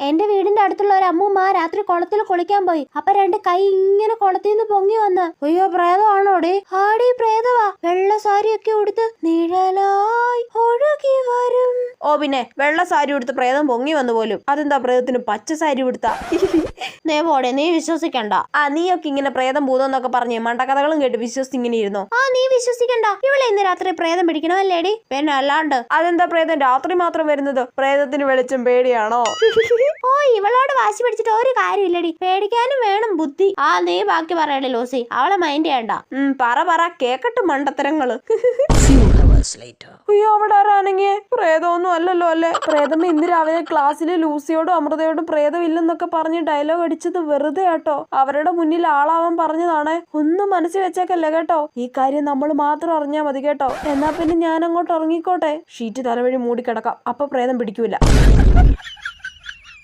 എന്റെ വീടിന്റെ അടുത്തുള്ള ഒരു അമ്മൂമ്മ രാത്രി കുളത്തിൽ കുളിക്കാൻ പോയി. അപ്പൊ 2 കൈ ഇങ്ങനെ കുളത്തിൽ നിന്ന് പൊങ്ങി വന്ന്. അയ്യോ പ്രേതമാണോടി? ആടി പ്രേതവാ. വെള്ള സാരിയൊക്കെ ഉടുത്ത് നിഴലായി ഒഴുകി വരും. ഓ പിന്നെ വെള്ള സാരി ഉടുത്ത് പ്രേതം പൊങ്ങി വന്നു പോലും. അതെന്താ പ്രേതത്തിന് പച്ച സാരി ഉടുത്ത? നേവോടെ നീ വിശ്വസിക്കണ്ട. നീയൊക്കെ ഇങ്ങനെ പ്രേതം ഭൂതം എന്നൊക്കെ പറഞ്ഞ് മണ്ടക്കഥകളും കേട്ട് വിശ്വസിച്ചിങ്ങനെ ഇരുന്നോ? നീ വിശ്വസിക്കണ്ട. ഇവിടെ ഇന്ന് രാത്രി പ്രേതം പിടിക്കണമല്ലേടി? പിന്നെ അല്ലാണ്ട്. അതെന്താ പ്രേതം രാത്രി മാത്രം വരുന്നത്? പ്രേതത്തിന് വെളിച്ചം പേടിയാണോ? ഓ ഇവളോട് വാശി പിടിച്ചിട്ട് ഒരു കാര്യമില്ലടി. പേടിക്കാനും വേണം ബുദ്ധി. നീ ബാക്കി പറയണേ ലൂസി. അവളെ മൈൻഡ് ചെയ്യണ്ട. പറ കേക്കട്ട് മണ്ടത്തരങ്ങള്. അയ്യോ അവിടെ ആരാണെങ്കിൽ പ്രേതമൊന്നും അല്ലല്ലോ അല്ലേ? പ്രേതം ഇന്ന് രാവിലെ ക്ലാസ്സിൽ ലൂസിയോടും അമൃതയോടും പ്രേതമില്ലെന്നൊക്കെ പറഞ്ഞ് ഡയലോഗ് അടിച്ചത് വെറുതെ കേട്ടോ. അവരുടെ മുന്നിൽ ആളാവാൻ പറഞ്ഞതാണ്. ഒന്നും മനസ്സിൽ വെച്ചേക്കല്ലേ കേട്ടോ. ഈ കാര്യം നമ്മൾ മാത്രം അറിഞ്ഞാൽ മതി കേട്ടോ. എന്നാ പിന്നെ ഞാൻ അങ്ങോട്ട് ഇറങ്ങിക്കോട്ടെ. ഷീറ്റ് തലവഴി മൂടിക്കിടക്കാം. അപ്പൊ പ്രേതം പിടിക്കൂല.